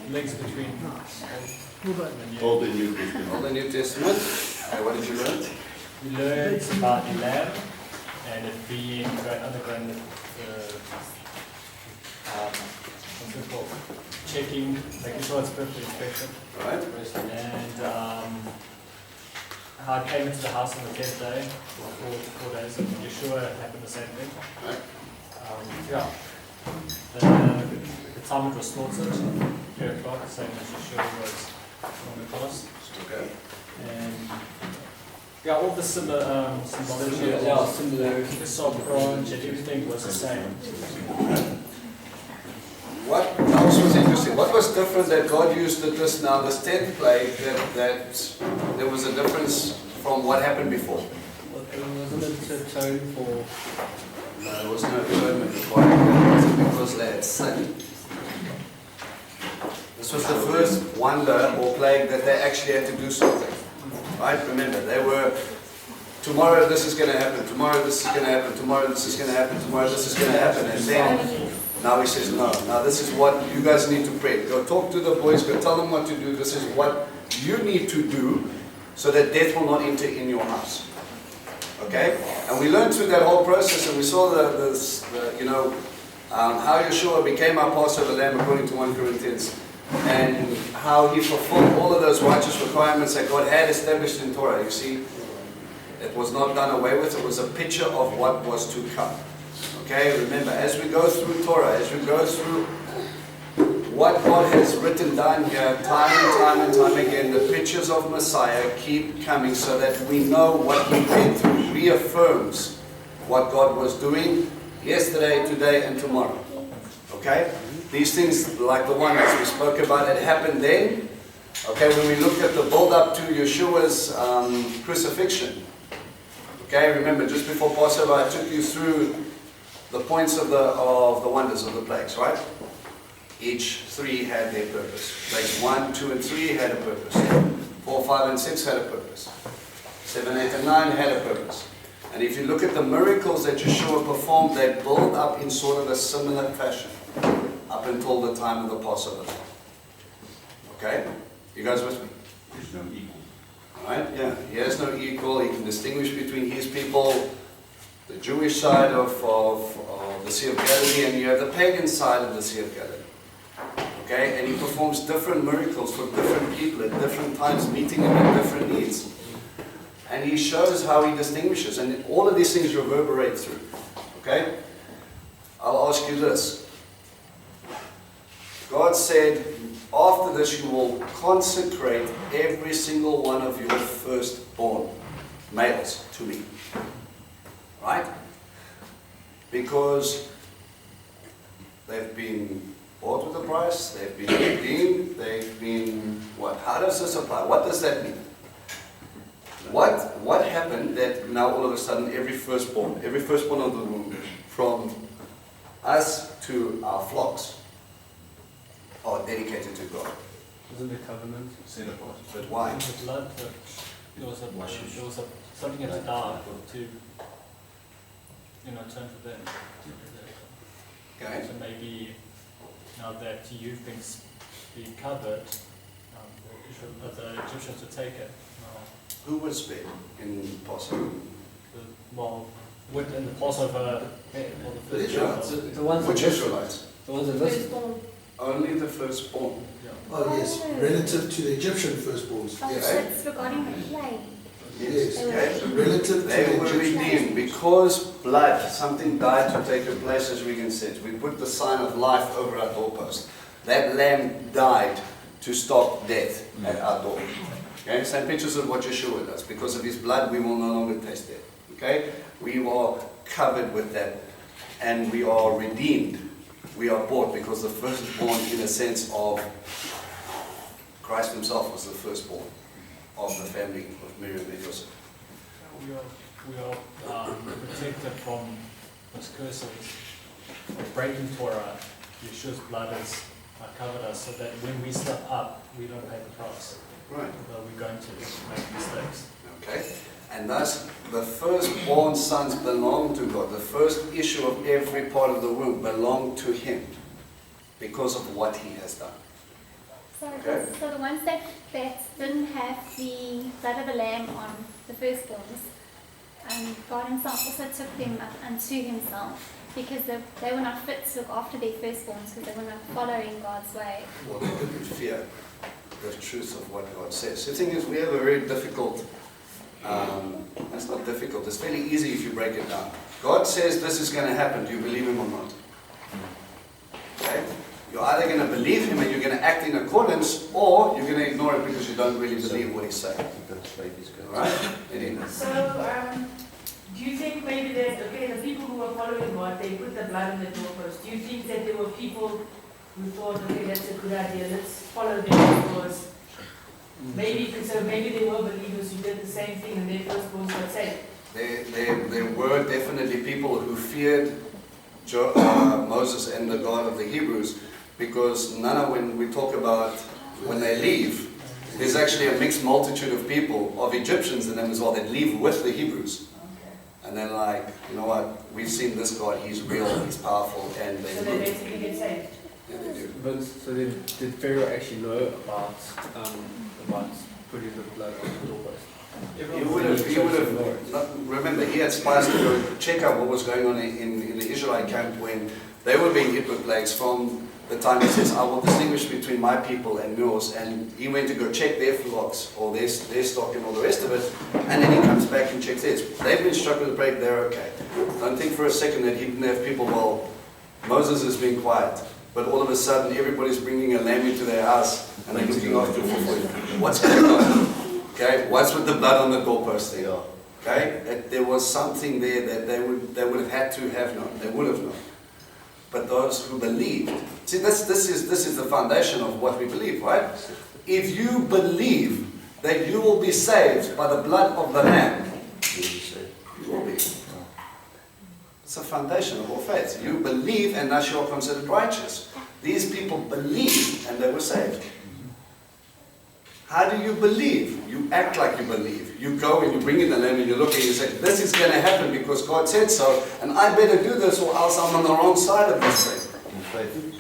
links between Old and New Testament. Old and New Testament. What did you learn? we learned about the lamb and it being underground, what's it called? Checking, making sure it's perfectly inspected. Right? And how it came into the house on the 10th day, or 4 days, and Yeshua happened the same thing. Right. Yeah. The time it was slaughtered, 3 o'clock, same as Yeshua was on the cross. Okay. And yeah, all the similar symbology, similarity. the soul branch and everything was the same. What else was interesting? What was different that God used at this now, this 10th plague, that there was a difference from what happened before? Wasn't it to atone for? No, there was no atonement required because they had sinned. This was the first wonder or plague that they actually had to do something. Right? Remember, they were, tomorrow this is going to happen, tomorrow this is going to happen, tomorrow this is going to happen, tomorrow this is going to happen, and then now he says, no, now this is what you guys need to pray. Go talk to the boys, go tell them what to do, this is what you need to do so that death will not enter in your house. Okay? And we learned through that whole process and we saw how Yeshua became our Passover lamb according to 1 Corinthians. And how he fulfilled all of those righteous requirements that God had established in Torah. You see, it was not done away with, it was a picture of what was to come. Okay, remember, as we go through Torah, as we go through what God has written down here, time and time and time again, the pictures of Messiah keep coming so that we know what he went through, reaffirms what God was doing yesterday, today, and tomorrow. Okay? These things, like the one that we spoke about, it happened then. Okay, when we looked at the build-up to Yeshua's crucifixion. Okay, remember, just before Passover, I took you through the points of the wonders of the plagues, right? Each 3 had their purpose. Plagues 1, 2, and 3 had a purpose. 4, 5, and 6 had a purpose. 7, 8, and 9 had a purpose. And if you look at the miracles that Yeshua performed, they build up in sort of a similar fashion up until the time of the Passover. Okay? You guys with me? There's no equal. Alright? Yeah. He has no equal. He can distinguish between his people, the Jewish side of the Sea of Galilee, and you have the pagan side of the Sea of Galilee. Okay? And he performs different miracles for different people at different times, meeting them at different needs. And he shows how he distinguishes. And all of these things reverberate through. Okay? I'll ask you this. God said, after this you will consecrate every single one of your firstborn males to me. Right? Because they've been bought with a price, they've been redeemed, they've been what? How does this apply? What does that mean? What happened that now all of a sudden every firstborn of the womb, from us to our flocks, are dedicated to God? Wasn't the covenant? Set apart. But why? The blood, there was something had to die to, turn for them. Okay. So maybe now that you've been covered, the Egyptians would take it. Who was spared in Passover? In the Passover, The Israelites. The ones Which that Israelites? The ones that listen. Firstborn. Only the firstborn. Oh yes, relative to the Egyptian firstborns. Oh, Yes. so it's regarding the plague. Yes. Yes. Okay. Relative to They the were Egyptian. redeemed because blood, something died to take their place, as Regan said. We put the sign of life over our doorpost. That lamb died to stop death at our door. Okay, same pictures of what Yeshua does. Because of his blood, we will no longer taste death. Okay, we are covered with that, and we are redeemed. We are bought because the firstborn, in a sense of Christ himself, was the firstborn of the family of Miriam and Joseph. We are protected from those curses of breaking Torah. Yeshua's blood has covered us so that when we slip up, we don't pay the price. Right. But we're going to make mistakes. Okay? And thus, the firstborn sons belong to God. The first issue of every part of the womb belong to him because of what he has done. Okay. So the ones that didn't have the blood of the lamb on the firstborns, God himself also took them up unto himself because they were not fit to look after their firstborns because they were not following God's way. Well, they didn't fear the truth of what God says. The thing is, we have a very difficult, it's not difficult, it's fairly easy if you break it down. God says this is going to happen, do you believe him or not? Okay? You're either going to believe him and you're going to act in accordance, or you're going to ignore it because you don't really believe what he's saying. Alright? So, do you think maybe that, okay, the people who were following God, they put the blood on the doorpost. Do you think that there were people who thought, okay, that's a good idea, let's follow them because maybe they were believers who did the same thing and their firstborns got saved? There were definitely people who feared Moses and the God of the Hebrews, because Nana, when we talk about when they leave, there's actually a mixed multitude of people, of Egyptians in them as well, that leave with the Hebrews. Okay. And they're like, you know what, we've seen this God, he's real, he's powerful, and they So they basically get saved? Yeah, they do. But so then, did Pharaoh actually know about putting the blood on the doorpost? He would have, remember, he had spies to go check out what was going on in the Israelite camp when they were being hit with plagues from the time he says, I will distinguish between my people and yours, and he went to go check their flocks or their stock and all the rest of it, and then he comes back and checks theirs. They've been struck with a plague, they're okay. Don't think for a second that he didn't have people, well, Moses has been quiet, but all of a sudden everybody's bringing a lamb into their house and they're looking after it for food. What's going on? Okay, what's with the blood on the doorpost there? Okay, there was something there that they would have had to have known. They would have known. But those who believed, see, this is the foundation of what we believe, right? If you believe that you will be saved by the blood of the Lamb, you will be. It's a foundation of all faith. You believe, and thus you are considered righteous. These people believed, and they were saved. How do you believe? You act like you believe. You go and you bring in the lamb and you look and you say, this is going to happen because God said so, and I better do this or else I'm on the wrong side of this thing.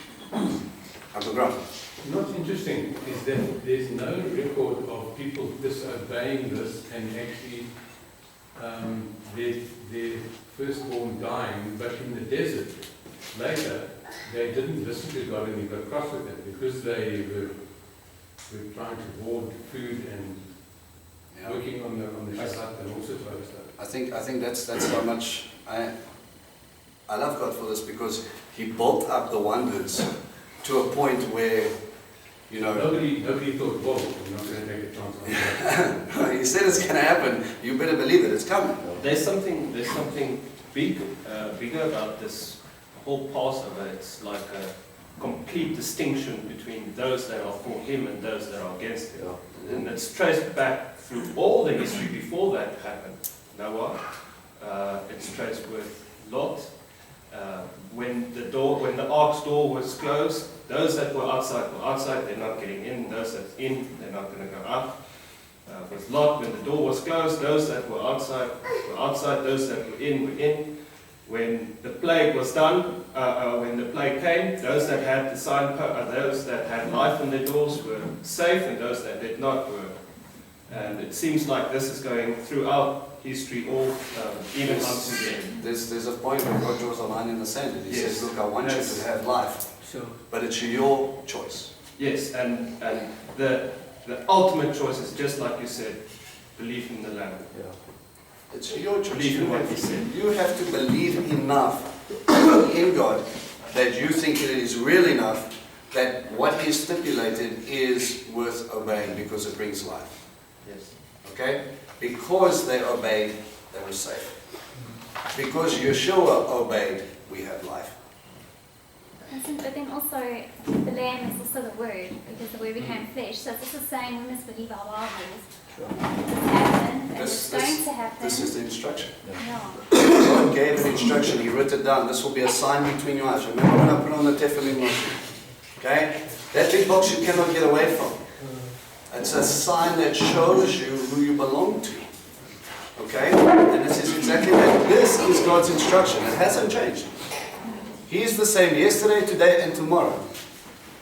Underground. What's interesting is that there's no record of people disobeying this and actually their firstborn dying, but in the desert later they didn't listen to God and they got cross with it because they were trying to hoard food and working on the Shabbat and all sorts of other stuff. I think that's how much I love God for this, because He built up the wonders to a point where, you know, nobody thought, whoa, we're not going to take a chance on that. He said it's going to happen. You better believe it. It's coming. There's something bigger about this whole Passover. It's like a complete distinction between those that are for him and those that are against him. And it's traced back through all the history before that happened. Noah, it's traced with Lot. When the ark's door was closed, those that were outside, they're not getting in. Those that's in, they're not going to go out. With Lot, when the door was closed, those that were outside, those that were in. When the plague was done, when the plague came, those that had the those that had life on their doors were safe, and those that did not were. And it seems like this is going throughout history, all even unto the end. There's a point where God draws a line in the sand, and He says, "Look, I want you to have life, Sure. but it's your choice." Yes, and the ultimate choice is just like you said, believe in the Lamb. It's your choice. Believe in what He said. You have to believe enough in God that you think it is real enough that what He stipulated is worth obeying because it brings life. Yes. Okay? Because they obeyed, they were safe. Because Yeshua obeyed, we have life. But then also, the Lamb is also the Word, because the Word became flesh. So it's also saying we must believe our Bibles. This happened, and it's going to happen. This is the instruction. Yeah. God gave an instruction, He wrote it down. This will be a sign between your eyes. Remember when I put on the Tefillin Moshe? Okay? That big box you cannot get away from. It's a sign that shows you who you belong to. Okay? And this is exactly that. This is God's instruction. It hasn't changed. He is the same yesterday, today, and tomorrow.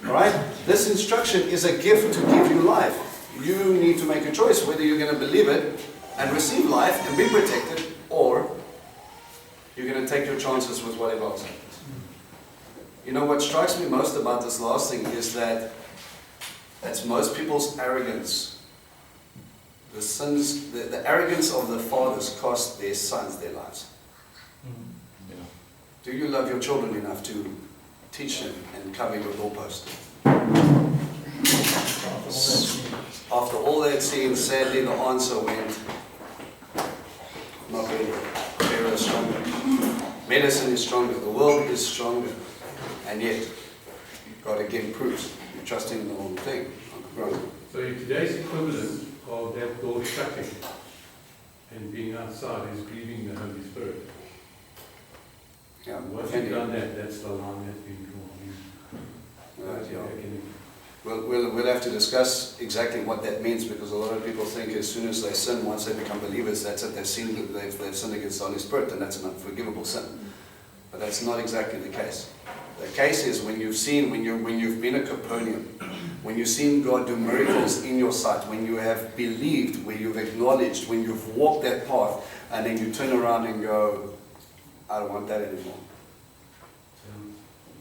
Alright? This instruction is a gift to give you life. You need to make a choice whether you're going to believe it and receive life and be protected, or you're going to take your chances with whatever else happens. You know what strikes me most about this last thing is that that's most people's arrogance. The sins, the arrogance of the fathers cost their sons their lives. Do you love your children enough to teach them and cover your doorpost? After all they'd seen, sadly the answer went, not really. Pharaoh is stronger. Medicine is stronger. The world is stronger. And yet, God again proves you're trusting in the wrong thing. So today's equivalent of that door shutting and being outside is grieving the Holy Spirit. Yeah. Once you've done that, that's the line that's been drawn. We'll have to discuss exactly what that means, because a lot of people think as soon as they sin, once they become believers, that's it, they've sinned against the Holy Spirit, and that's an unforgivable sin. But that's not exactly the case. The case is when you've been a Capernaum, when you've seen God do miracles in your sight, when you have believed, when you've acknowledged, when you've walked that path, and then you turn around and go, I don't want that anymore.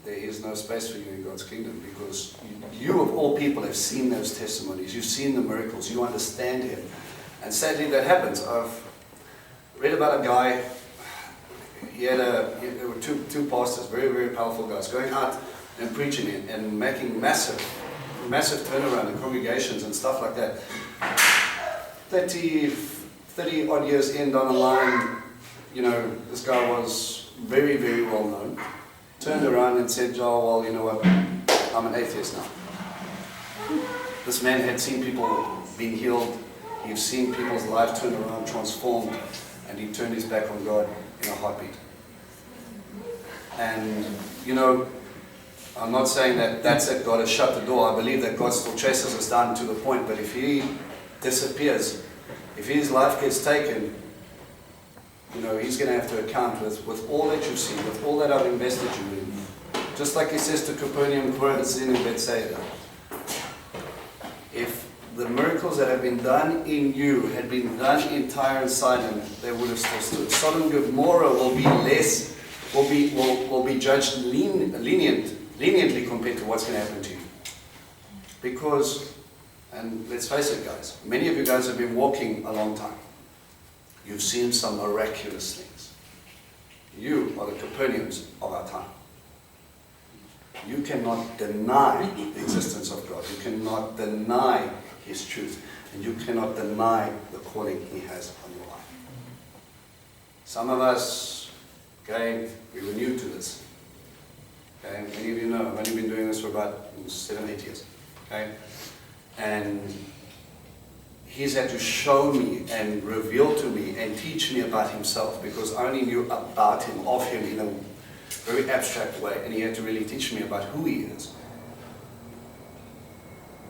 There is no space for you in God's kingdom, because you of all people have seen those testimonies. You've seen the miracles. You understand Him. And sadly that happens. I've read about a guy, there were two pastors, very, very powerful guys, going out and preaching and making massive turnaround in congregations and stuff like that. 30 odd years in down the line, this guy was very, very well known. Turned around and said, "Oh, well, you know what, I'm an atheist now." This man had seen people being healed. He'd seen people's lives turn around, transformed, and he turned his back on God in a heartbeat. And, I'm not saying that that's it, God has shut the door. I believe that God still chases us down to the point, but if He disappears, if His life gets taken, He's going to have to account with all that you've seen, with all that I've invested you in. Just like He says to Capernaum, Chorazin, and Bethsaida. If the miracles that have been done in you had been done in Tyre and Sidon, they would have still stood. Sodom and Gomorrah will be judged leniently compared to what's going to happen to you. Because, and let's face it guys, many of you guys have been walking a long time. You've seen some miraculous things. You are the Capernaums of our time. You cannot deny the existence of God. You cannot deny His truth. And you cannot deny the calling He has on your life. Some of us, we were new to this. Many of you know, I've only been doing this for about 7-8 years. And He's had to show me and reveal to me and teach me about Himself, because I only knew about Him, of Him in a very abstract way, and He had to really teach me about who He is.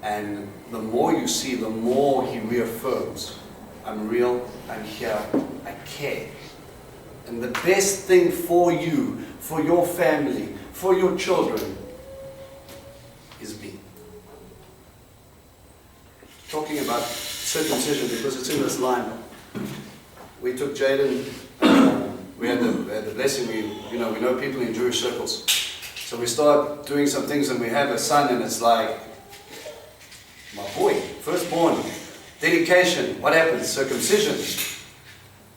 And the more you see, the more He reaffirms, I'm real, I'm here, I care. And the best thing for you, for your family, for your children, is me. Talking about circumcision, because it's in this line. We took Jaden, we had the blessing, we know people in Jewish circles. So we start doing some things, and we have a son, and it's like, my boy, firstborn, dedication, what happens? Circumcision.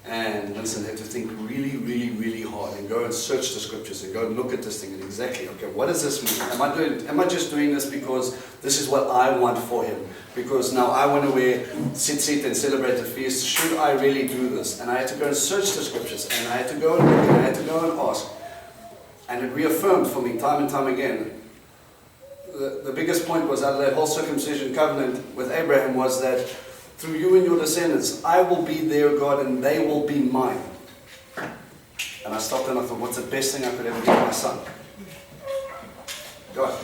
And Vincent had to think really, really, really hard and go and search the scriptures and go and look at this thing and exactly, okay, what does this mean? Am I just doing this because this is what I want for him? Because now I want to wear tzitzit and celebrate the feast. Should I really do this? And I had to go and search the scriptures, and I had to go and look, and I had to go and ask. And it reaffirmed for me time and time again. The biggest point was out of that whole circumcision covenant with Abraham was that through you and your descendants, I will be their God and they will be mine. And I stopped and I thought, what's the best thing I could ever give my son? God.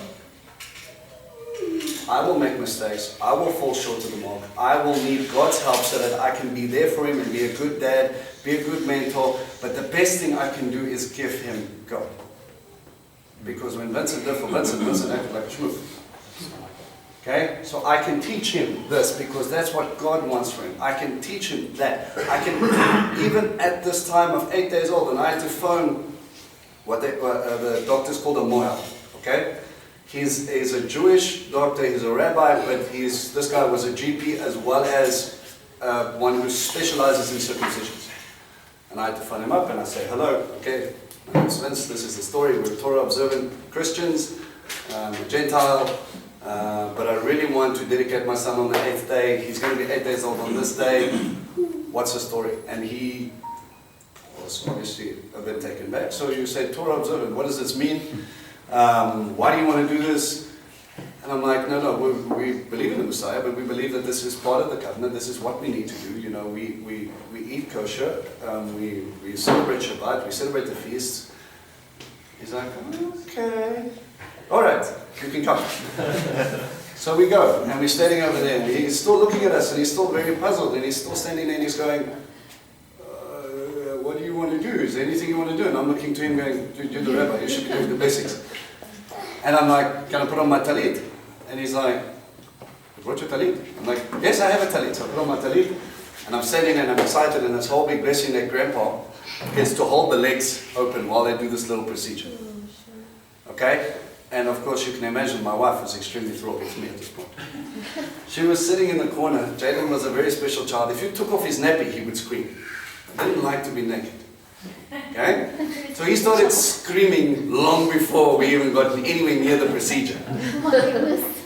I will make mistakes. I will fall short of the mark. I will need God's help so that I can be there for him and be a good dad, be a good mentor. But the best thing I can do is give him God. Because when Vincent lived for Vincent acted like a schmoof. Okay, so I can teach him this because that's what God wants for him. I can teach him that. I can, even at this time of 8 days old, and I had to phone what the doctors called a moel. Okay, he's a Jewish doctor. He's a rabbi, but this guy was a GP as well as one who specializes in circumcisions. And I had to phone him up and I say, hello, okay, my name's Vince. This is the story. We're Torah observant Christians. I'm a Gentile. But I really want to dedicate my son on the 8th day. He's going to be 8 days old on this day. What's the story? And he was obviously a bit taken back. So you say, Torah observant, what does this mean? Why do you want to do this? And I'm like, no, we believe in the Messiah, but we believe that this is part of the covenant. This is what we need to do. You know, we eat kosher. We celebrate Shabbat. We celebrate the feasts. He's like, okay. All right, you can come. So we go, and we're standing over there, and he's still looking at us, and he's still very puzzled, and he's still standing there, and he's going, what do you want to do? Is there anything you want to do? And I'm looking to him going, you're the rabbi, you should be doing the basics. And I'm like, can I put on my talit? And he's like, you brought your talit? I'm like, yes, I have a talit. So I put on my talit, and I'm standing there, and I'm excited, and this whole big blessing that Grandpa gets to hold the legs open while they do this little procedure. Okay? And of course, you can imagine my wife was extremely thrilled with me at this point. She was sitting in the corner. Jaden was a very special child. If you took off his nappy, he would scream. He didn't like to be naked. Okay? So he started screaming long before we even got anywhere near the procedure.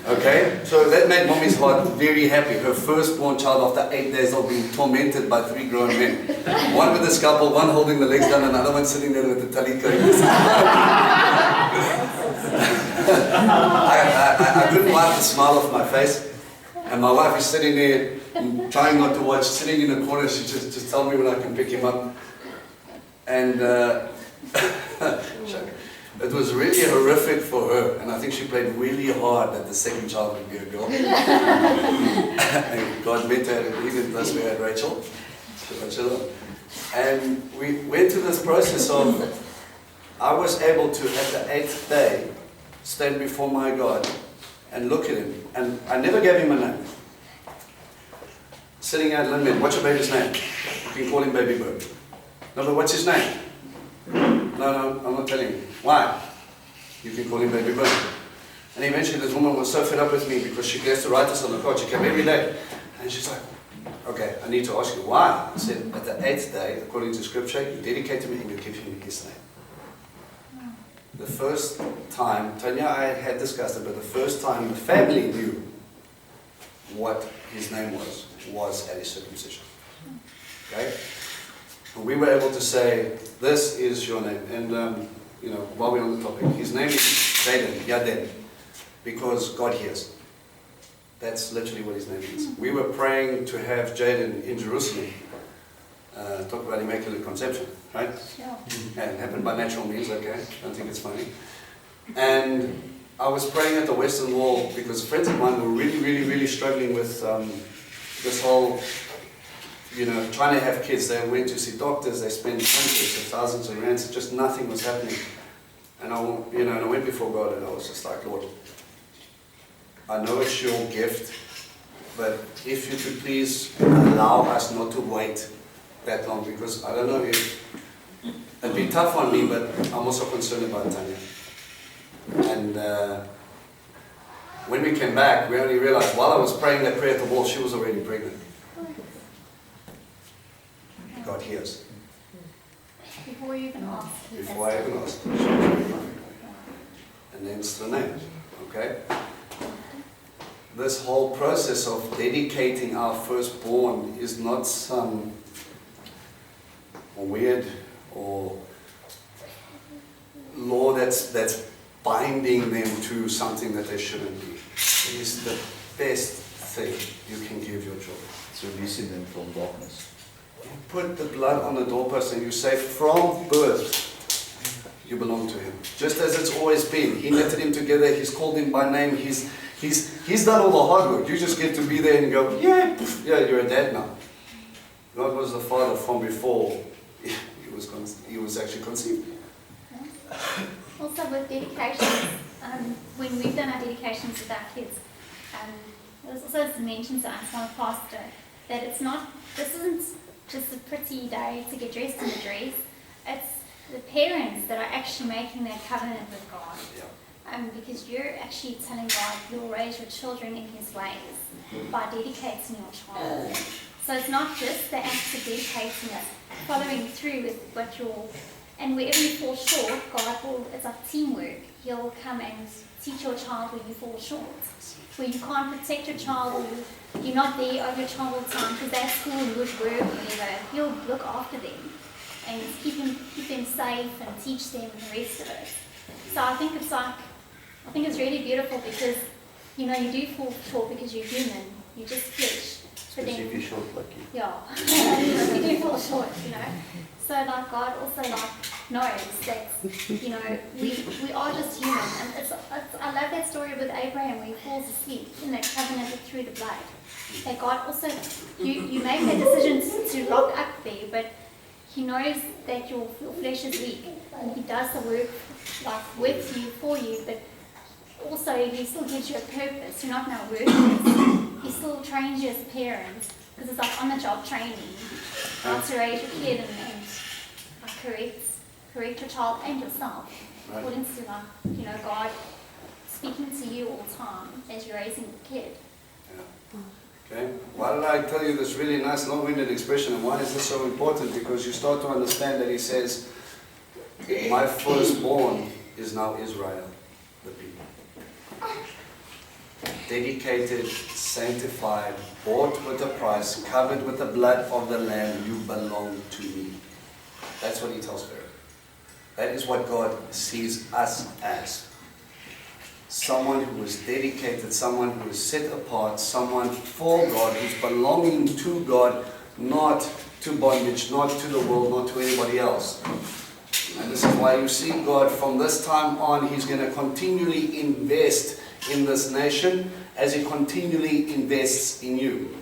Okay? So that made Mommy's heart very happy. Her firstborn child after 8 days of being tormented by 3 grown men. One with a scalpel, one holding the legs down, another one sitting there with the talit going, I couldn't wipe the smile off my face, and my wife is sitting there trying not to watch, sitting in the corner. She just tell me when I can pick him up, and it was really horrific for her, and I think she prayed really hard that the second child would be a girl. And God met her, and even thus we had Rachel. And we went through this process of, I was able to, at the 8th day, stand before my God and look at him. And I never gave him a name. Sitting at Lynn, what's your baby's name? You can call him Baby Bird. No, but what's his name? No, I'm not telling you. Why? You can call him Baby Bird. And eventually this woman was so fed up with me because she gets to write this on the card. She came every day. And she's like, okay, I need to ask you why. I said, at the 8th day, according to scripture, you dedicate him and you give him his name. The first time, Tanya and I had discussed it, but the first time the family knew what his name was at his circumcision. Okay? And we were able to say, this is your name. And, while we're on the topic, his name is Jaden, Yaden, because God hears. That's literally what his name is. We were praying to have Jaden in Jerusalem. Talk about Immaculate Conception, right? Sure. And it happened by natural means, okay? Don't think it's funny. And I was praying at the Western Wall because friends of mine were really struggling with this whole, trying to have kids. They went to see doctors, they spent hundreds of thousands of rands, just nothing was happening. And I went before God and I was just like, Lord, I know it's your gift, but if you could please allow us not to wait that long, because I don't know if it'd be tough on me, but I'm also concerned about Tanya. And when we came back, we only realized while I was praying that prayer at the wall, she was already pregnant. God hears. Before you even asked. Before I even asked. She was already pregnant. And hence the name. Okay? This whole process of dedicating our firstborn is not some weird or law that's binding them to something that they shouldn't be. It is the best thing you can give your children. It's releasing them from darkness. You put the blood on the doorpost and you say, from birth, you belong to him. Just as it's always been. He knitted him together, he's called him by name, he's done all the hard work. You just get to be there and go, yeah, you're a dad now. God was the father from before he was actually conceived. Also with dedication, when we've done our dedications with our kids, it was also mentioned to us by a pastor that this isn't just a pretty day to get dressed in a dress. It's the parents that are actually making that covenant with God. Because you're actually telling God you'll raise your children in His ways by dedicating your child. So it's not just the act of dedicating it, following through with what and wherever you fall short, God will, it's like teamwork. He'll come and teach your child where you fall short. Where you can't protect your child, or you're not there over your child all the time because they're at school and would work or whatever. He'll look after them and keep them safe and teach them and the rest of it. So I think it's really beautiful because, you do fall short because you're human. You're just flesh. Especially if you're short like you. Yeah, you do fall short, So God also knows that, we are just human. And I love that story with Abraham where he falls asleep in that covenant through the blood. That God also, you make that decision to rock up there, but He knows that your flesh is weak. And He does the work with you, for you, but also He still gives you a purpose. You're not now worthless. He still trains you as a parent, because it's like on-the-job training. How to raise your kid and correct your child and yourself. Right. According to God speaking to you all the time as you're raising the kid. Okay. Why did I tell you this really nice long-winded expression, and why is this so important? Because you start to understand that He says, my firstborn is now Israel, the people. Dedicated, sanctified, bought with a price, covered with the blood of the Lamb, you belong to me. That's what He tells Pharaoh. That is what God sees us as. Someone who is dedicated, someone who is set apart, someone for God, who's belonging to God, not to bondage, not to the world, not to anybody else. And this is why you see God from this time on, He's going to continually invest in this nation as He continually invests in you.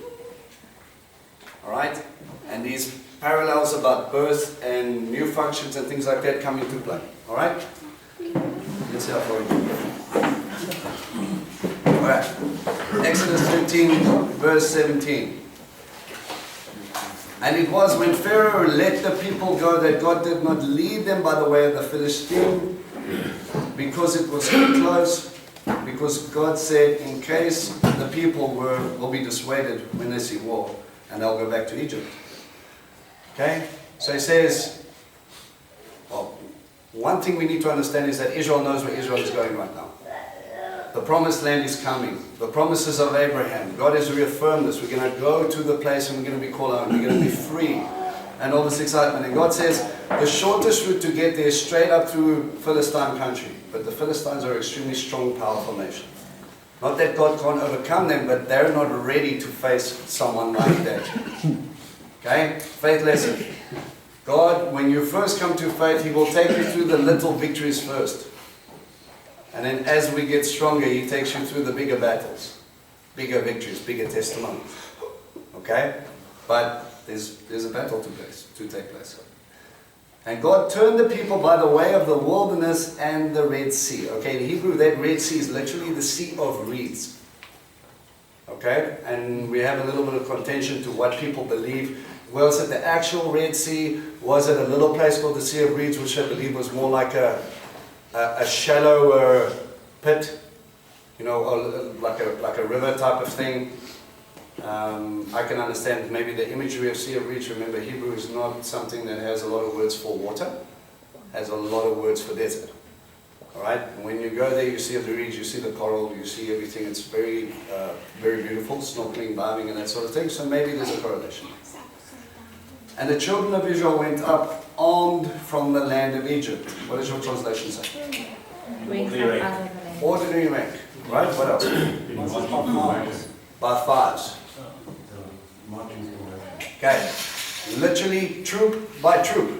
Alright? And these parallels about birth and new functions and things like that come into play. Alright? Let's see how far we go. Alright. Exodus 13, verse 17. And it was when Pharaoh let the people go that God did not lead them by the way of the Philistine, because it was too close. Because God said, in case the people will be dissuaded when they see war, and they'll go back to Egypt. Okay? So He says, well, one thing we need to understand is that Israel knows where Israel is going right now. The promised land is coming. The promises of Abraham. God has reaffirmed this. We're going to go to the place and we're going to be called out. We're going to be free. And all this excitement. And God says, the shortest route to get there is straight up through Philistine country. But the Philistines are an extremely strong, powerful nation. Not that God can't overcome them, but they're not ready to face someone like that. Okay? Faith lesson. God, when you first come to faith, He will take you through the little victories first. And then as we get stronger, He takes you through the bigger battles. Bigger victories, bigger testimonies. Okay? But there's a battle to take place. And God turned the people by the way of the wilderness and the Red Sea. Okay, in Hebrew, that Red Sea is literally the sea of reeds. Okay, and we have a little bit of contention to what people believe. Was it the actual Red Sea? Was it a little place called the Sea of Reeds, which I believe was more like a shallower pit? You know, like a river type of thing. I can understand maybe the imagery of Sea of Reeds. Remember, Hebrew is not something that has a lot of words for water. It has a lot of words for desert. Alright? When you go there, you see the reeds, you see the coral, you see everything. It's very, very beautiful, snorkeling, diving and that sort of thing. So maybe there's a correlation. And the children of Israel went up armed from the land of Egypt. What does your translation say? Ordinary rank. Ordinary rank. Right? What else? By fives. Okay, literally troop by troop.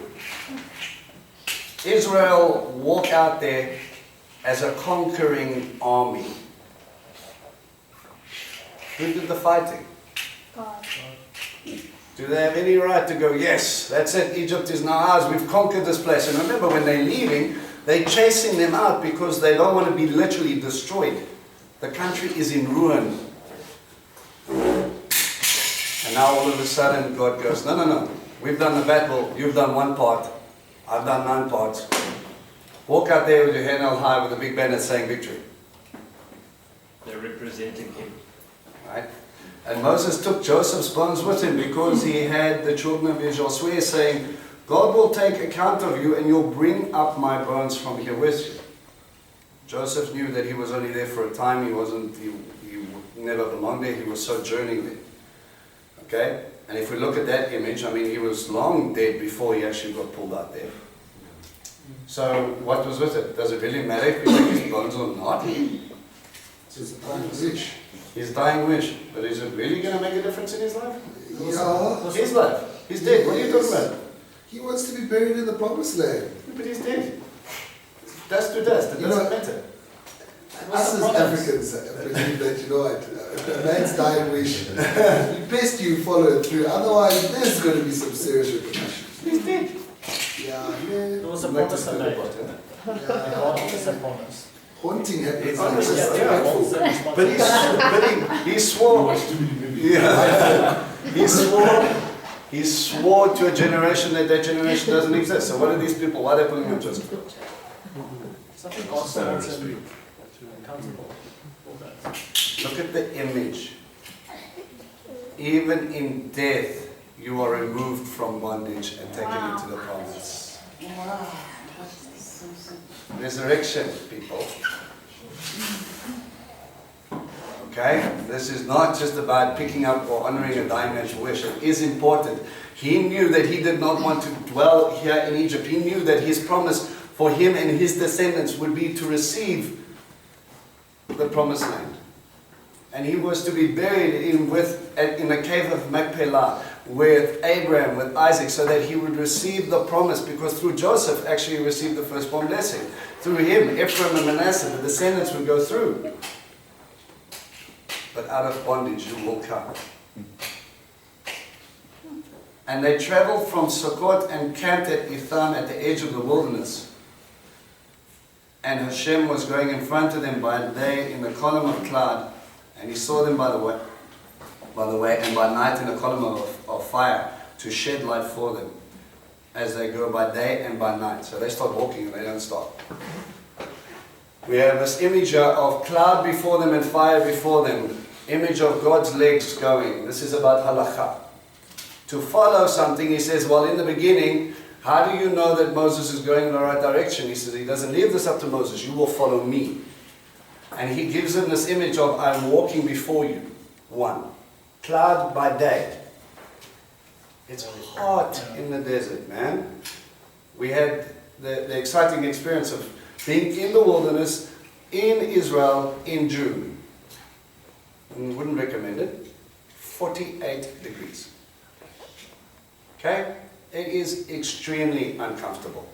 Israel walk out there as a conquering army. Who did the fighting? God. Do they have any right to go, yes, that's it, Egypt is now ours, we've conquered this place? And remember, when they're leaving, They're chasing them out because they don't want to be literally destroyed. The country is in ruin. And now all of a sudden God goes, no, no, no. We've done the battle. You've done one part. I've done 9 parts. Walk out there with your head held high with a big banner saying victory. They're representing him. Right? And Moses took Joseph's bones with him because he had the children of Israel swear, saying, God will take account of you and you'll bring up my bones from here with you. Joseph knew that he was only there for a time. He never belonged there. He was sojourning there. Okay? And if we look at that image, I mean, he was long dead before he actually got pulled out there. So what was with it? Does it really matter if we take his bones or not? It's a dying wish. His dying wish. But is it really going to make a difference in his life? Yeah, His life. He's dead. What are you talking about? he wants to be buried in the promised land. But he's dead. Dust to dust. It You doesn't know- matter. Us as Africans believe that, you know what, a man's dying wish, best you follow it through, otherwise there's going to be some serious repercussions. He's dead. Yeah, There yeah. was a Like promise to I think made. about it. And God is a promise. Haunting happens. Honestly, It's yeah. dreadful. But he swore. Yeah. He swore to a generation that generation doesn't exist. So what are these people? Why are they pulling on Joseph? Something God holds him accountable for that. Look at the image. Even in death, you are removed from bondage and taken into the promise. Resurrection, people. Okay? This is not just about picking up or honoring a dying man's wish. It is important. He knew that he did not want to dwell here in Egypt. He knew that his promise for him and his descendants would be to receive the promised land. And he was to be buried in the cave of Machpelah with Abraham, with Isaac, so that he would receive the promise, because through Joseph actually he received the firstborn blessing. Through him, Ephraim and Manasseh, the descendants would go through. But out of bondage you will come. And they traveled from Sukkot and camped at Etham at the edge of the wilderness. And Hashem was going in front of them by day in the column of cloud, and he saw them by the way, and by night in a column of fire to shed light for them, as they go by day and by night. So they start walking and they don't stop. We have this image of cloud before them and fire before them, image of God's legs going. This is about halakha. To follow something, he says, well, in the beginning, how do you know that Moses is going in the right direction? He says, he doesn't leave this up to Moses, you will follow me. And he gives him this image of, I'm walking before you. 1. Cloud by day. It's hot in the desert, man. We had the exciting experience of being in the wilderness, in Israel, in June. And wouldn't recommend it. 48 degrees. Okay? It is extremely uncomfortable.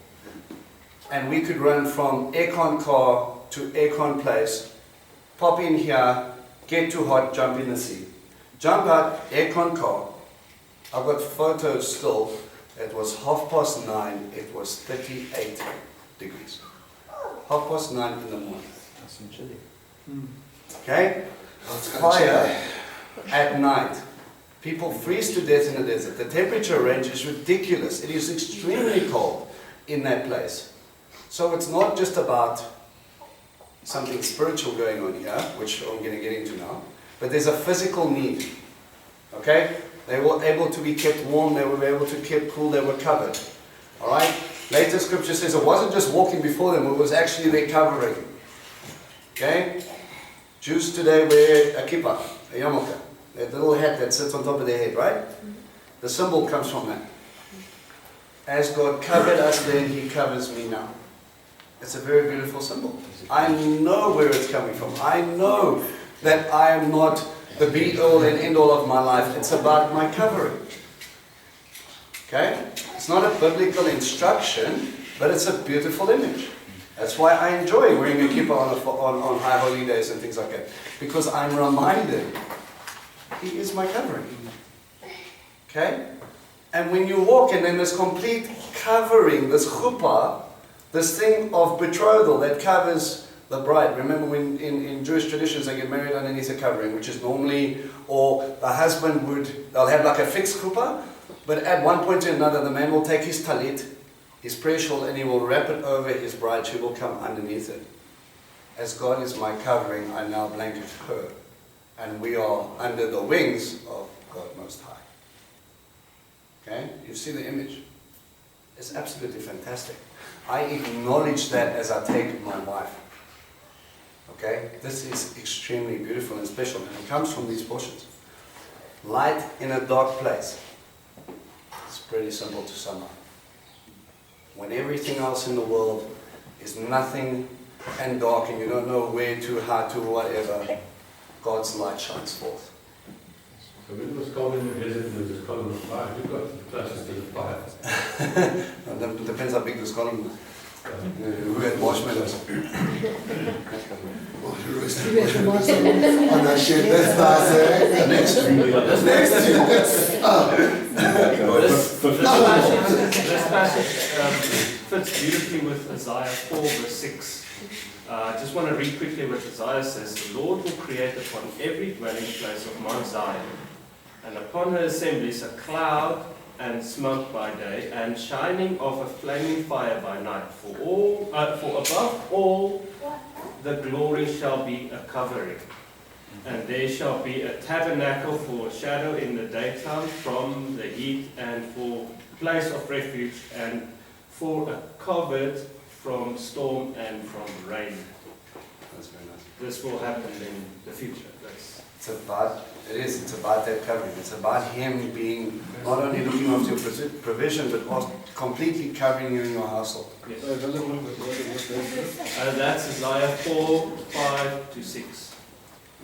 And we could run from aircon car to aircon place, pop in here, get too hot, jump in the sea. Jump out, aircon car. I've got photos still. It was 9:30, it was 38 degrees. 9:30 in the morning. That's some chili. Okay? Fire at night. People freeze to death in the desert. The temperature range is ridiculous. It is extremely cold in that place. So it's not just about something spiritual going on here, which I'm going to get into now, but there's a physical need. Okay? They were able to be kept warm, they were able to be kept cool, they were covered. Alright? Later scripture says it wasn't just walking before them, it was actually their covering. Okay? Jews today wear a kippah, a yarmulke, that little hat that sits on top of their head, right? The symbol comes from that. As God covered us then, He covers me now. It's a very beautiful symbol. I know where it's coming from. I know that I am not the be-all and end-all of my life. It's about my covering. Okay? It's not a biblical instruction, but it's a beautiful image. That's why I enjoy wearing a kippah on high holy days and things like that. Because I'm reminded, He is my covering. Okay? And when you walk and then this complete covering, this chuppah, This thing of betrothal that covers the bride. Remember when in Jewish traditions they get married underneath a covering, which is normally, or the husband they'll have like a fixed chuppah, but at one point or another the man will take his talit, his prayer shawl, and he will wrap it over his bride. She will come underneath it. As God is my covering, I now blanket her. And we are under the wings of God Most High. Okay? You see the image? It's absolutely fantastic. I acknowledge that as I take my wife. Okay? This is extremely beautiful and special, and it comes from these portions. Light in a dark place. It's pretty simple to sum up. When everything else in the world is nothing and dark, and you don't know where to, how to, whatever, God's light shines forth. So when it was cold in the desert and there was a column of fire, who got the closest to the fire? It depends how big this column is. Who had marshmallows? Oh, you roasted marshmallows on that shit. That's nice, eh? Next. This passage fits beautifully with Isaiah 4 verse 6. I just want to read quickly what Isaiah says. The Lord will create upon every dwelling place of Mount Zion, and upon her assemblies a cloud and smoke by day, and shining of a flaming fire by night. For above all the glory shall be a covering, and there shall be a tabernacle for a shadow in the daytime from the heat, and for place of refuge, and for a covert from storm and from rain. That's very nice. This will happen in the future. It's about that covering. It's about Him being not only looking after your provision, but also completely covering you in your household. Yes. That's Isaiah 4, 5 to 6.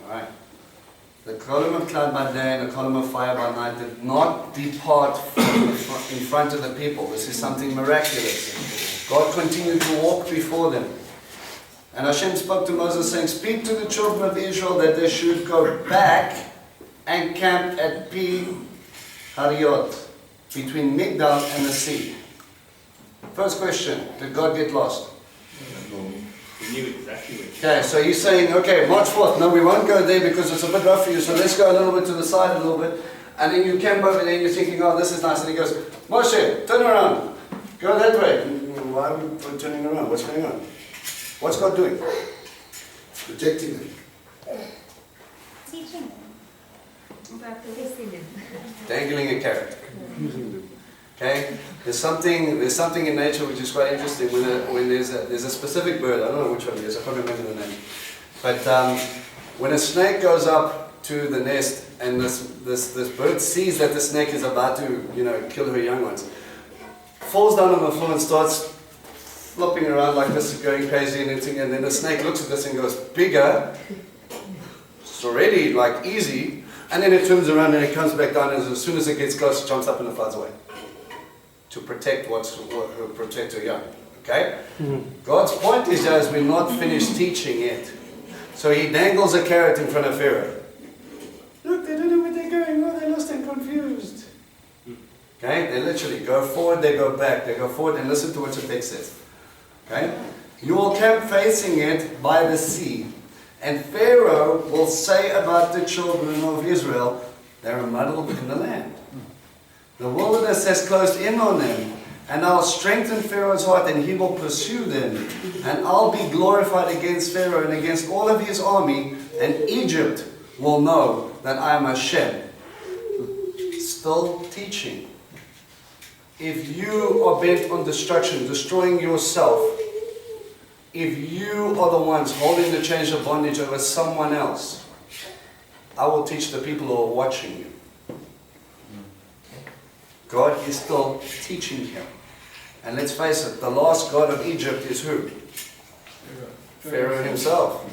Alright. The column of cloud by day and the column of fire by night did not depart from in front of the people. This is something miraculous. God continued to walk before them. And Hashem spoke to Moses saying, speak to the children of Israel that they should go back and camp at Pi Hariot, between Migdal and the sea. First question, did God get lost? He knew exactly where. Okay, so he's saying, okay, march forth. No, we won't go there because it's a bit rough for you, so let's go a little bit to the side a little bit. And then you camp over there and you're thinking, oh, this is nice. And he goes, Moshe, turn around. Go that way. Why are we turning around? What's going on? What's God doing? Protecting them. Teaching them. Dangling a carrot. Okay? There's something in nature which is quite interesting. When there's a specific bird, I don't know which one it is, I can't remember the name. But when a snake goes up to the nest and this bird sees that the snake is about to, kill her young ones, falls down on the floor and starts flopping around like this, going crazy and everything, and then the snake looks at this and goes, bigger, it's already like easy, and then it turns around and it comes back down, and as soon as it gets close, it jumps up and it flies away to protect protect her young. Okay? God's point is we're not finished teaching yet. So he dangles a carrot in front of Pharaoh. Look, they don't know where they're going. Oh, they're lost and confused. Okay? They literally go forward, they go back, they go forward, and listen to what the text says. Okay? You will camp facing it by the sea, and Pharaoh will say about the children of Israel, they're muddled in the land. The wilderness has closed in on them, and I'll strengthen Pharaoh's heart, and he will pursue them. And I'll be glorified against Pharaoh and against all of his army, and Egypt will know that I am Hashem. Still teaching. If you are bent on destruction, destroying yourself, if you are the ones holding the chains of bondage over someone else, I will teach the people who are watching you. God is still teaching him. And let's face it, the last god of Egypt is who? Pharaoh himself.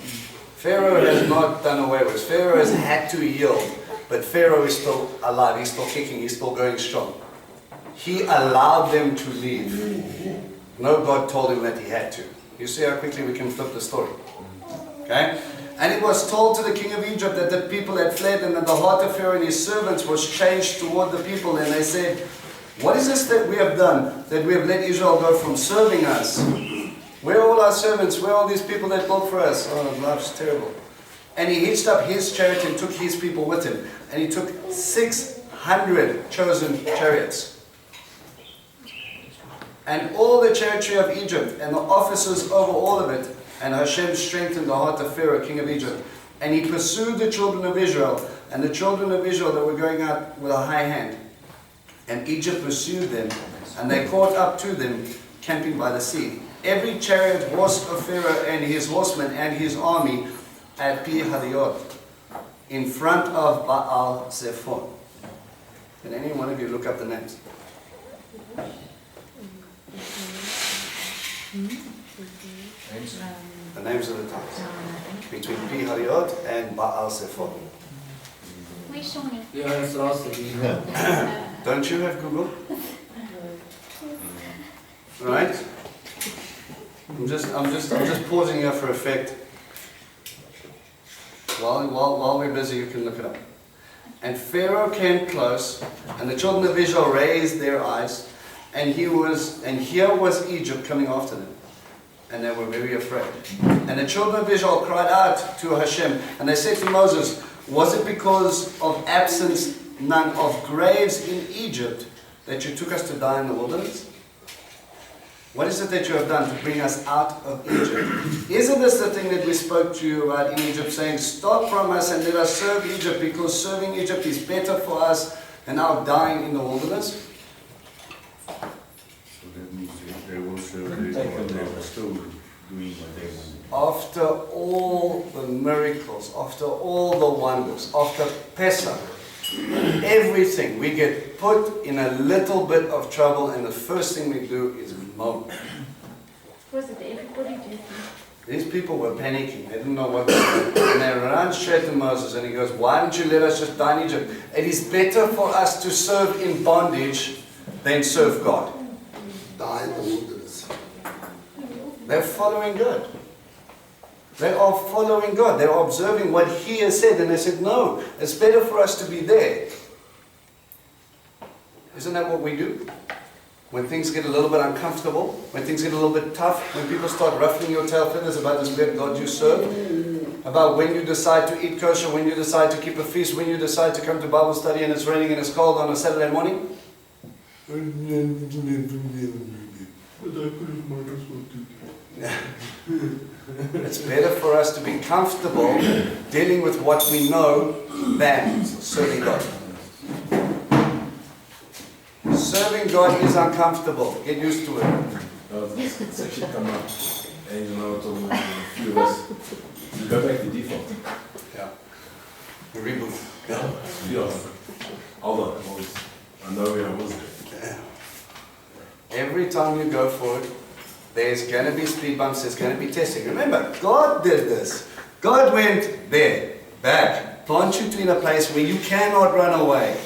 Pharaoh has not done away with. Pharaoh has had to yield, but Pharaoh is still alive. He's still kicking. He's still going strong. He allowed them to leave. No God told him that he had to. You see how quickly we can flip the story. Okay? And it was told to the king of Egypt that the people had fled, and that the heart of Pharaoh and his servants was changed toward the people. And they said, what is this that we have done, that we have let Israel go from serving us Where are all our servants? Where are all these people that built for us? Oh, life's terrible. And he hitched up his chariot and took his people with him. And he took 600 chosen chariots. And all the territory of Egypt, and the officers over all of it. And Hashem strengthened the heart of Pharaoh, king of Egypt. And he pursued the children of Israel. And the children of Israel that were going out with a high hand. And Egypt pursued them. And they caught up to them, camping by the sea. Every chariot horse of Pharaoh and his horsemen and his army at Pi Hahiroth, in front of Baal Zephon. Can any one of you look up the names? The names of the towns. Between Pi Hahiroth and Baal Zephon. Where's Shawnee? Yeah, it's last week. Don't you have Google? Right? I'm just pausing here for effect. While we're busy, you can look it up. And Pharaoh came close, and the children of Israel raised their eyes, and here was Egypt coming after them. And they were very afraid. And the children of Israel cried out to Hashem, and they said to Moses, was it because of absence none of graves in Egypt that you took us to die in the wilderness? What is it that you have done to bring us out of Egypt? Isn't this the thing that we spoke to you about in Egypt, saying, stop from us and let us serve Egypt, because serving Egypt is better for us than our dying in the wilderness? So that means they will serve, they were still doing what they wanted. After all the miracles, after all the wonders, after Pesach, everything, we get put in a little bit of trouble, and the first thing we do is moan. Was it everybody did? These people were panicking. They didn't know what to do. And they ran straight to Moses, and he goes, why don't you let us just die in Egypt? It is better for us to serve in bondage than serve God. Die in the wilderness. They're following God. They are following God. They're observing what He has said. And they said, no, it's better for us to be there. Isn't that what we do? When things get a little bit uncomfortable, when things get a little bit tough, when people start ruffling your tail feathers about this weird God you serve, about when you decide to eat kosher, when you decide to keep a feast, when you decide to come to Bible study and it's raining and it's cold on a Saturday morning. It's better for us to be comfortable dealing with what we know than serving God. Serving God is uncomfortable. Get used to it. It's actually come up. And you know, talking a few of us, you go back to default. Yeah. Reboot. Yeah. Although, I know where I was there. Every time you go for it, there's going to be speed bumps, there's going to be testing. Remember, God did this. God went there, back, plant you in a place where you cannot run away.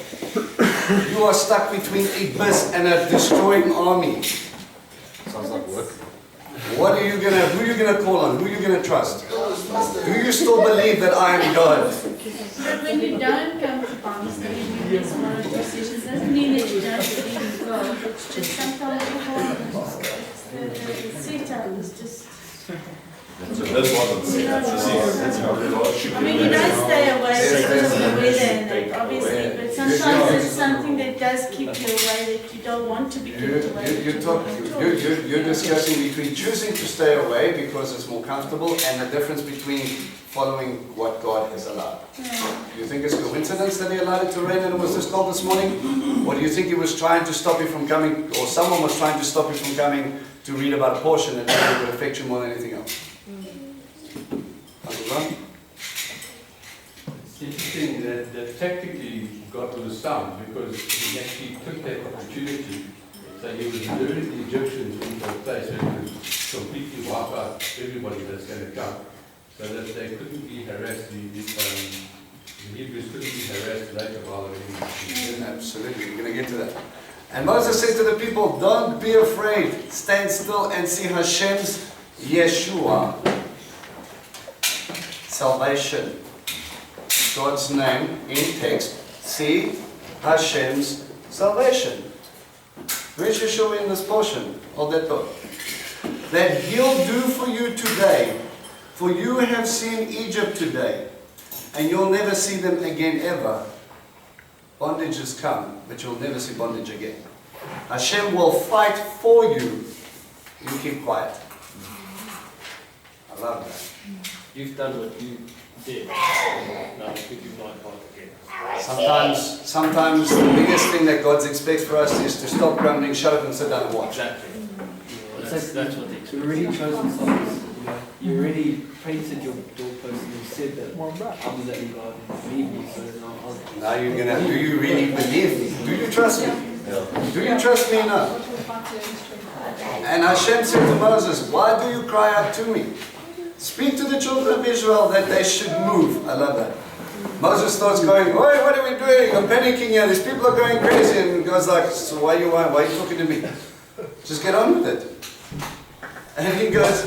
You are stuck between a abyss and a destroying army. Sounds like work. Who are you gonna call on? Who are you gonna trust? Do you still believe that I am God? But when you don't come to Bible study, you miss one or two sessions, doesn't mean that you don't believe in God. It's just sometimes the setup is just... So that's what I'm saying. That's how God should be. I mean, you don't stay away because of the weather and that, obviously, but sometimes it's something that does keep you away that you don't want to be kept away. You're discussing between choosing to stay away because it's more comfortable and the difference between following what God has allowed. Yeah. Do you think it's coincidence that He allowed it to rain and it was this cold this morning? Or do you think He was trying to stop you from coming, or someone was trying to stop you from coming to read about a portion that maybe would affect you more than anything else? It's interesting that tactically God was sound, because he actually took that opportunity. So he was luring the Egyptians into a place where he could completely wipe out everybody that's going to come, so that they couldn't be harassed. The Hebrews couldn't be harassed later while they were in. Absolutely, we're going to get to that. And Moses said to the people, don't be afraid, stand still and see Hashem's Yeshua. Salvation. God's name in text. See Hashem's salvation. Where's Yeshua in this portion? Hold that thought. that He'll do for you today. For you have seen Egypt today, and you'll never see them again ever. Bondage has come, but you'll never see bondage again. Hashem will fight for you. You keep quiet. I love that. You've done what you did. Now could you not God again? Sometimes the biggest thing that God expects for us is to stop grumbling, shut up and sit down and watch. Exactly. That's what they expect. You already chosen songs. You already painted your doorpost and you said that I'm the God and believe me, so Now you're gonna, do you really believe me? Do you trust me? Do you trust me enough? And Hashem said to Moses, why do you cry out to me? Speak to the children of Israel that they should move. I love that. Moses starts going, oi, what are we doing? I'm panicking here. These people are going crazy. And God's like, so why are you talking to me? Just get on with it. And he goes,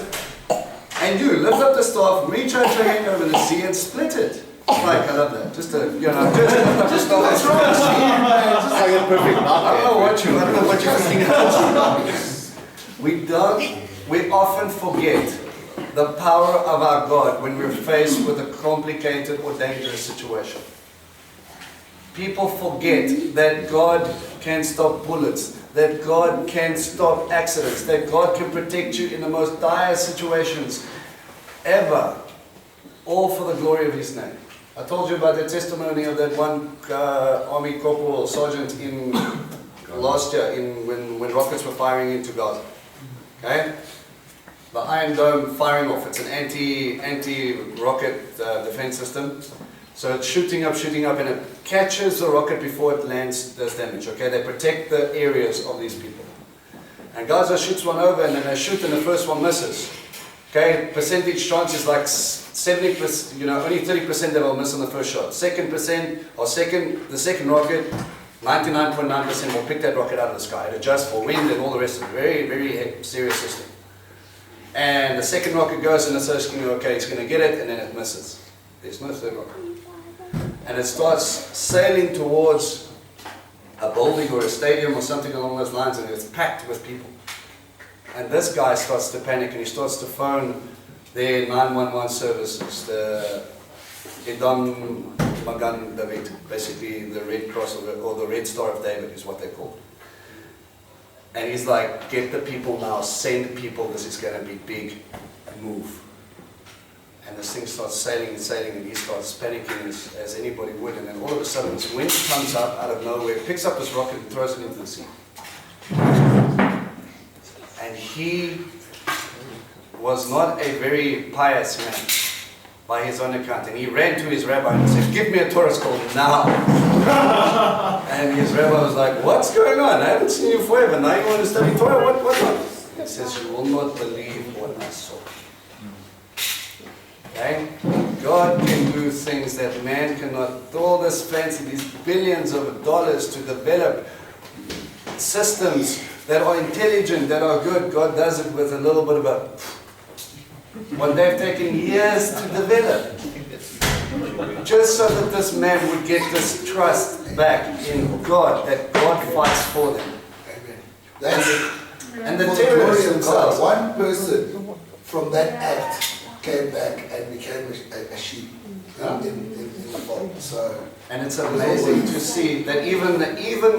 and you lift up the staff, reach out your hand over the sea and split it. Like, I love that. Just lift up the staff. What's wrong with you? Just like a perfect I don't know what you're thinking of. We often forget the power of our God when we're faced with a complicated or dangerous situation. People forget that God can stop bullets, that God can stop accidents, that God can protect you in the most dire situations ever, all for the glory of His name. I told you about the testimony of that one army corporal or sergeant in last year when rockets were firing into Gaza. Okay? The Iron Dome firing off. It's an anti-rocket defense system. So it's shooting up, and it catches the rocket before it lands, does damage. Okay? They protect the areas of these people. And Gaza shoots one over, and then they shoot, and the first one misses. Okay? Percentage chance is like 70%, only 30% that will miss on the first shot. The second rocket, 99.9% will pick that rocket out of the sky. It adjusts for wind and all the rest of it. Very, very serious system. And the second rocket goes and it's thinking, okay, it's going to get it, and then it misses. There's no third rocket. And it starts sailing towards a building or a stadium or something along those lines, and it's packed with people. And this guy starts to panic, and he starts to phone their 911 services, the Edom Magan David, basically the Red Cross or the Red Star of David is what they're called. And he's like, get the people now, send people, this is going to be big, move. And this thing starts sailing, and he starts panicking as anybody would. And then all of a sudden this wind comes up out of nowhere, picks up this rocket and throws it into the sea. And he was not a very pious man by his own account. And he ran to his rabbi and said, give me a Torah scroll now. And his rabbi was like, what's going on? I haven't seen you forever. Now you want to study Torah? What? He says, you will not believe what I saw. Okay? God can do things that man cannot. All this fancy, these billions of dollars to develop systems that are intelligent, that are good. God does it with a little bit of a... What they've taken years to develop. Just so that this man would get this trust back in God, that God fights for them. Amen. And the terrorists themselves. One person from that act came back and became a sheep in the fold. So, and it's amazing to see that even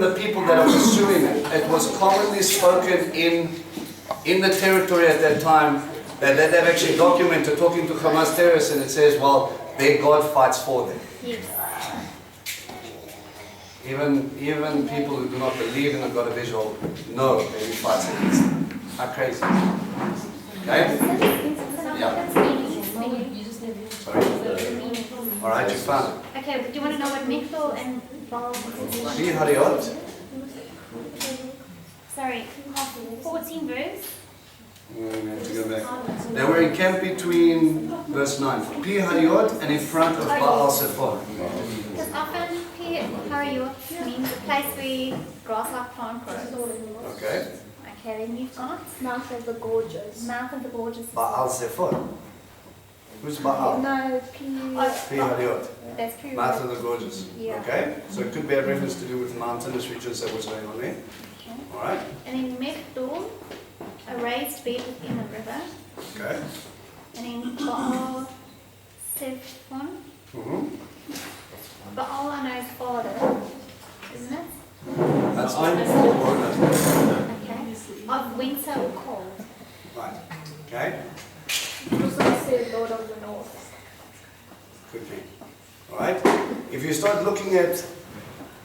the people that are pursuing it was commonly spoken in the territory at that time, that they've actually documented talking to Hamas terrorists, and it says, well, their God fights for them. Yes. Even people who do not believe in the God of Israel know that He fights against them. How crazy. Okay? Yeah. Sorry. Alright, you found it. Okay, do you want to know what Michal and Baal is? Pi Hariot. Sorry, 14 verse. We have to go back. They were encamped between verse 9. Pi Hariot and in front of Baal Zephon. Because often Pi Hariot means a place where grass like plant grows. Okay. Okay, then you've got Mouth of the Gorgeous. Mouth of the Gorgeous. Baal Zephon. Who's Baal? No, Pi Hariot. That's true. Mouth of the Gorgeous. Yeah. Okay. So it could be a reference to do with mountainous regions that was going on there. Okay. Alright. And then Migdol a raised bed within the river, Okay. and then Baal Zephon. Baal, I know is father, isn't it? That's Okay. Of winter or cold. right. Okay. Also say Lord of the North. Could be. All right. If you start looking at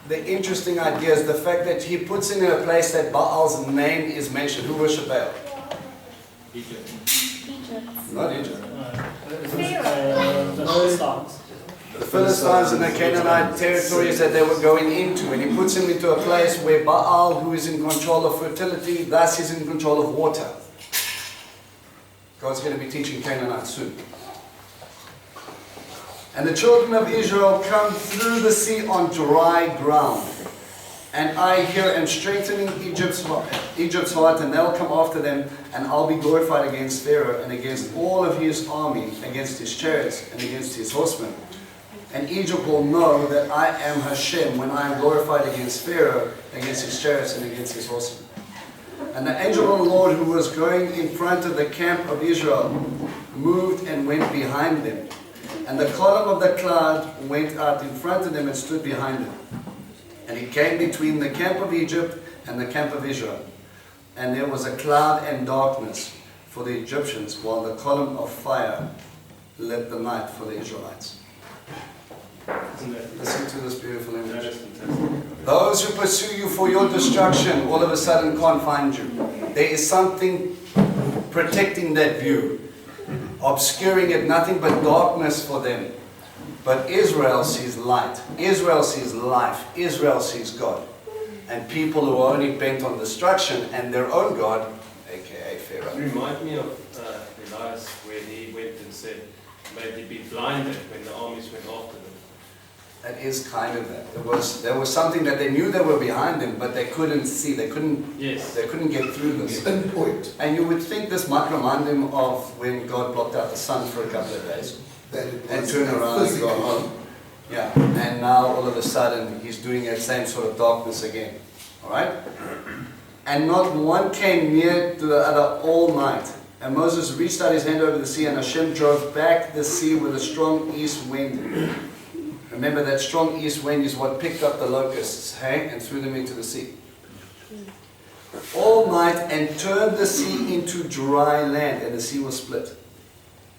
the interesting ideas, the fact that he puts in a place that Baal's name is mentioned. Who worship Baal? Egypt. Egypt. Not Egypt. The Philistines. The Philistines and the Canaanite territories that they were going into, and he puts him into a place where Baal, who is in control of fertility, thus is in control of water. God's going to be teaching Canaanite soon. And the children of Israel come through the sea on dry ground. And I here am strengthening Egypt's heart, and they'll come after them, and I'll be glorified against Pharaoh and against all of his army, against his chariots and against his horsemen. And Egypt will know that I am Hashem when I am glorified against Pharaoh, against his chariots and against his horsemen. And the angel of the Lord, who was going in front of the camp of Israel, moved and went behind them. And the column of the cloud went out in front of them and stood behind them. And he came between the camp of Egypt and the camp of Israel. And there was a cloud and darkness for the Egyptians, while the column of fire lit the night for the Israelites. Listen to this beautiful image. Those who pursue you for your destruction all of a sudden can't find you. There is something protecting that view, obscuring it, nothing but darkness for them. But Israel sees light. Israel sees life. Israel sees God. And people who are only bent on destruction and their own God, aka Pharaoh. Remind me of Elias, where he went and said, may they be blinded when the armies went after them. That is kind of that. There was something that they knew they were behind them, but they couldn't see. They couldn't get through this. Pinpoint. And you would think this might remind him of when God blocked out the sun for a couple of days. And turn around and go home. Yeah. And now all of a sudden he's doing that same sort of darkness again. Alright? And not one came near to the other all night. And Moses reached out his hand over the sea, and Hashem drove back the sea with a strong east wind. Remember, that strong east wind is what picked up the locusts, hey, and threw them into the sea. All night, and turned the sea into dry land, and the sea was split.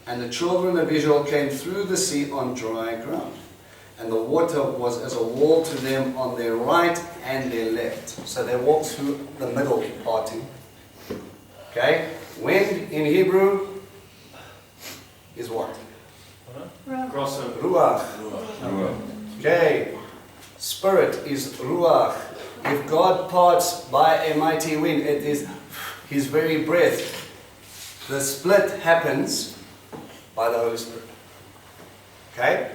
And the children of Israel came through the sea on dry ground. And the water was as a wall to them on their right and their left. So they walked through the middle parting. Okay? Wind in Hebrew is what? Crossover. Ruach. Okay. Spirit is Ruach. If God parts by a mighty wind, it is His very breath. The split happens by the Holy Spirit. Okay?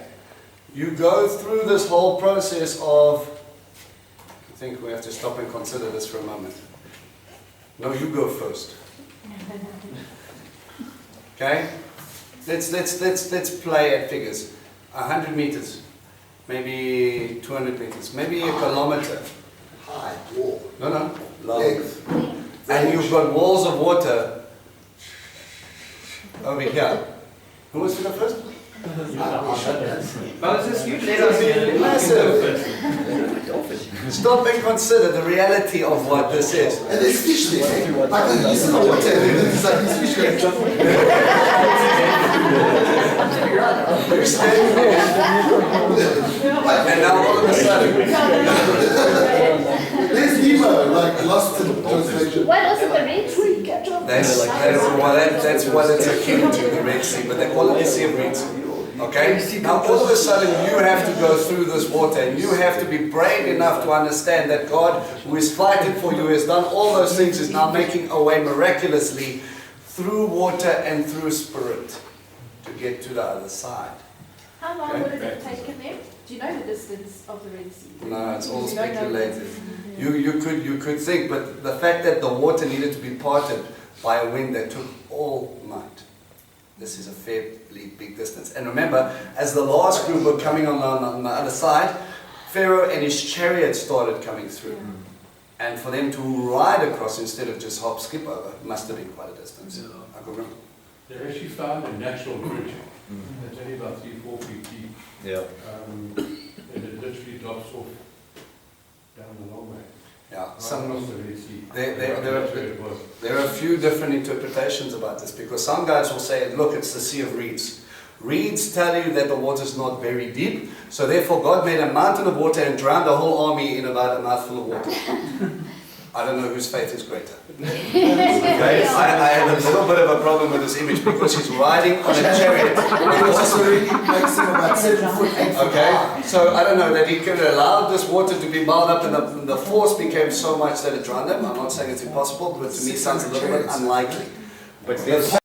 You go through this whole process of, I think we have to stop and consider this for a moment. No, you go first. Okay? Let's play at figures. 100 meters, maybe 200 meters, maybe a kilometer. High wall. No, long. Length. And you've got walls of water over here. Who wants to go first? Moses, you let us in. Massive. Stop and consider the reality of what this is. And there's fish there. Like you see the water, and there's like these fish going. You stand there. And now all of a sudden. There's Nemo, like lost in translation. What was it, the Red Sea? That's what it's akin to, the Red Sea, but they call it the Sea of Reeds. Okay? Now all of a sudden you have to go through this water, and you have to be brave enough to understand that God, who is fighting for you, has done all those things, is now making a way miraculously through water and through spirit to get to the other side. How long would it have taken them? Do you know the distance of the Red Sea? No, it's all speculated. You could think, but the fact that the water needed to be parted by a wind that took all night. This is a fairly big distance. And remember, as the last group were coming on the other side, Pharaoh and his chariot started coming through. And for them to ride across instead of just hop, skip over, must have been quite a distance. I could remember. They actually found a natural bridge. It's only about 3-4 feet deep. Yeah. And it literally drops off down the long way. Yeah, Right across the Red Sea. That's where it was. there are a few different interpretations about this, because some guys will say, look, it's the Sea of Reeds. Reeds tell you that the water's not very deep, so therefore God made a mountain of water and drowned the whole army in about a mouthful of water. I don't know whose faith is greater. Okay? I have a little bit of a problem with this image because he's riding on a chariot. It also really makes him about 7 foot, 8 foot Okay, high. so I don't know that he could allow this water to be boiled up and the force became so much that it drowned him. I'm not saying it's impossible, but to me it sounds a little bit unlikely. But The